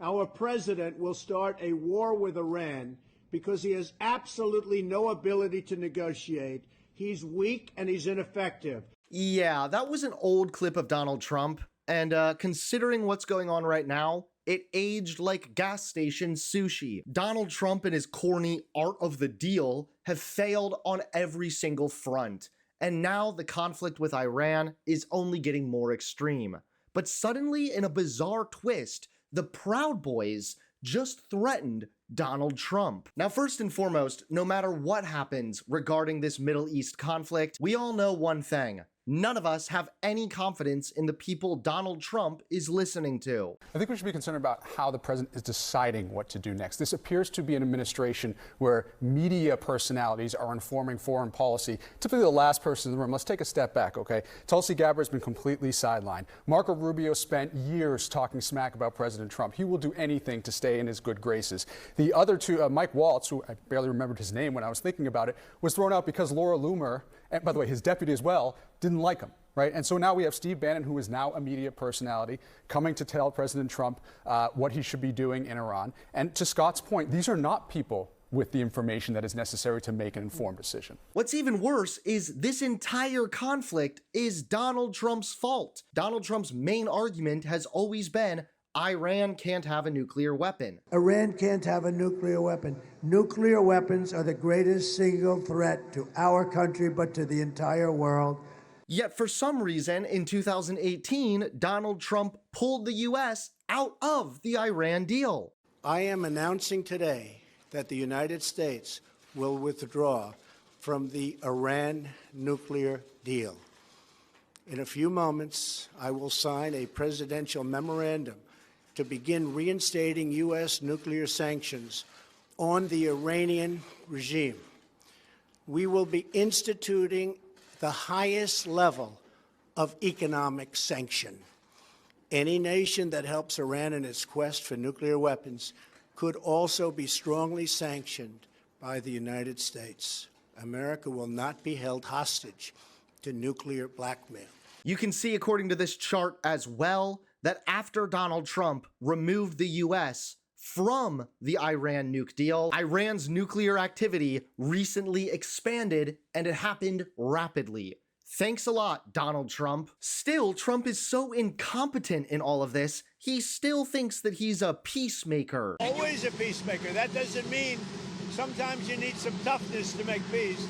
our president will start a war with Iran because he has absolutely no ability to negotiate. He's weak and he's ineffective. Yeah, that was an old clip of Donald Trump, and considering what's going on right now, it aged like gas station sushi. Donald Trump and his corny art of the deal have failed on every single front, and now the conflict with Iran is only getting more extreme. But suddenly, in a bizarre twist, the Proud Boys just threatened Donald Trump. Now, first and foremost, no matter what happens regarding this Middle East conflict, we all know one thing. None of us have any confidence in the people Donald Trump is listening to. I think we should be concerned about how the president is deciding what to do next. This appears to be an administration where media personalities are informing foreign policy. Typically the last person in the room. Let's take a step back, okay? Tulsi Gabbard has been completely sidelined. Marco Rubio spent years talking smack about President Trump. He will do anything to stay in his good graces. The other two, Mike Waltz, who I barely remembered his name when I was thinking about it, was thrown out because Laura Loomer, and by the way, his deputy as well, didn't like him, right? And so now we have Steve Bannon, who is now a media personality, coming to tell President Trump what he should be doing in Iran. And to Scott's point, these are not people with the information that is necessary to make an informed decision. What's even worse is this entire conflict is Donald Trump's fault. Donald Trump's main argument has always been Iran can't have a nuclear weapon. Iran can't have a nuclear weapon. Nuclear weapons are the greatest single threat to our country, but to the entire world. Yet for some reason, in 2018, Donald Trump pulled the US out of the Iran deal. I am announcing today that the United States will withdraw from the Iran nuclear deal. In a few moments, I will sign a presidential memorandum to begin reinstating U.S. nuclear sanctions on the Iranian regime. We will be instituting the highest level of economic sanction. Any nation that helps Iran in its quest for nuclear weapons could also be strongly sanctioned by the United States. America will not be held hostage to nuclear blackmail. You can see, according to this chart as well, that after Donald Trump removed the US from the Iran nuke deal, Iran's nuclear activity recently expanded, and it happened rapidly. Thanks a lot, Donald Trump. Still, Trump is so incompetent in all of this, he still thinks that he's a peacemaker. Always a peacemaker. That doesn't mean sometimes you need some toughness to make peace,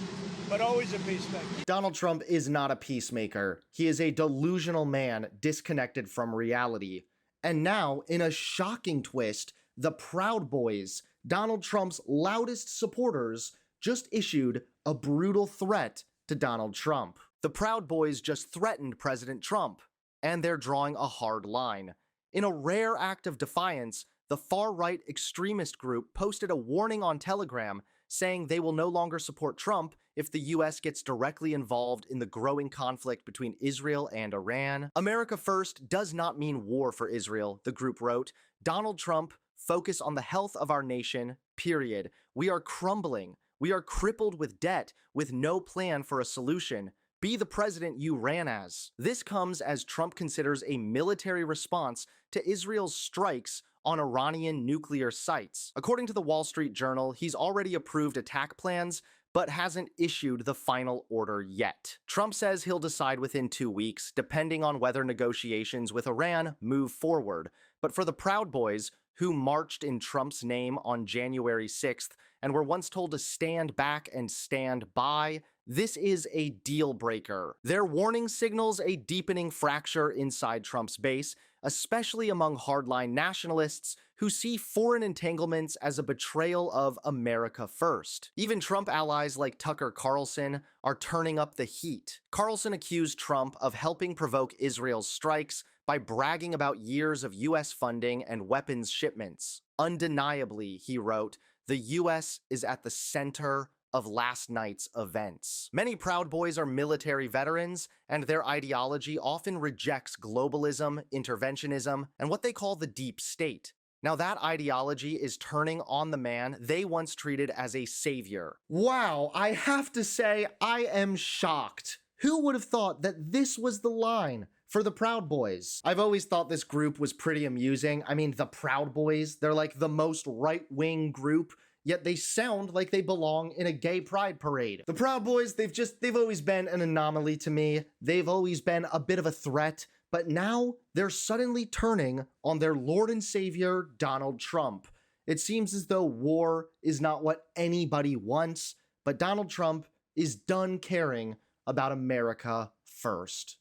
but always a peacemaker. Donald Trump is not a peacemaker. He is a delusional man disconnected from reality. And now, in a shocking twist, the Proud Boys, Donald Trump's loudest supporters, just issued a brutal threat to Donald Trump. The Proud Boys just threatened President Trump, and they're drawing a hard line. In a rare act of defiance, the far-right extremist group posted a warning on Telegram saying they will no longer support Trump if the US gets directly involved in the growing conflict between Israel and Iran. America First does not mean war for Israel, the group wrote. Donald Trump, focus on the health of our nation, period. We are crumbling. We are crippled with debt, with no plan for a solution. Be the president you ran as. This comes as Trump considers a military response to Israel's strikes on Iranian nuclear sites. According to the Wall Street Journal, he's already approved attack plans, but hasn't issued the final order yet. Trump says he'll decide within 2 weeks, depending on whether negotiations with Iran move forward. But for the Proud Boys, who marched in Trump's name on January 6th and were once told to stand back and stand by, this is a deal breaker. Their warning signals a deepening fracture inside Trump's base, especially among hardline nationalists who see foreign entanglements as a betrayal of America first. Even Trump allies like Tucker Carlson are turning up the heat. Carlson accused Trump of helping provoke Israel's strikes by bragging about years of US funding and weapons shipments. Undeniably, he wrote, the US is at the center of last night's events. Many Proud Boys are military veterans, and their ideology often rejects globalism, interventionism, and what they call the deep state. Now that ideology is turning on the man they once treated as a savior. Wow, I have to say, I am shocked. Who would have thought that this was the line For the Proud Boys, I've always thought this group was pretty amusing. I mean, the Proud Boys, they're like the most right-wing group, yet they sound like they belong in a gay pride parade. The Proud Boys, they've always been an anomaly to me. They've always been a bit of a threat, but now they're suddenly turning on their Lord and Savior, Donald Trump. It seems as though war is not what anybody wants, but Donald Trump is done caring about America first.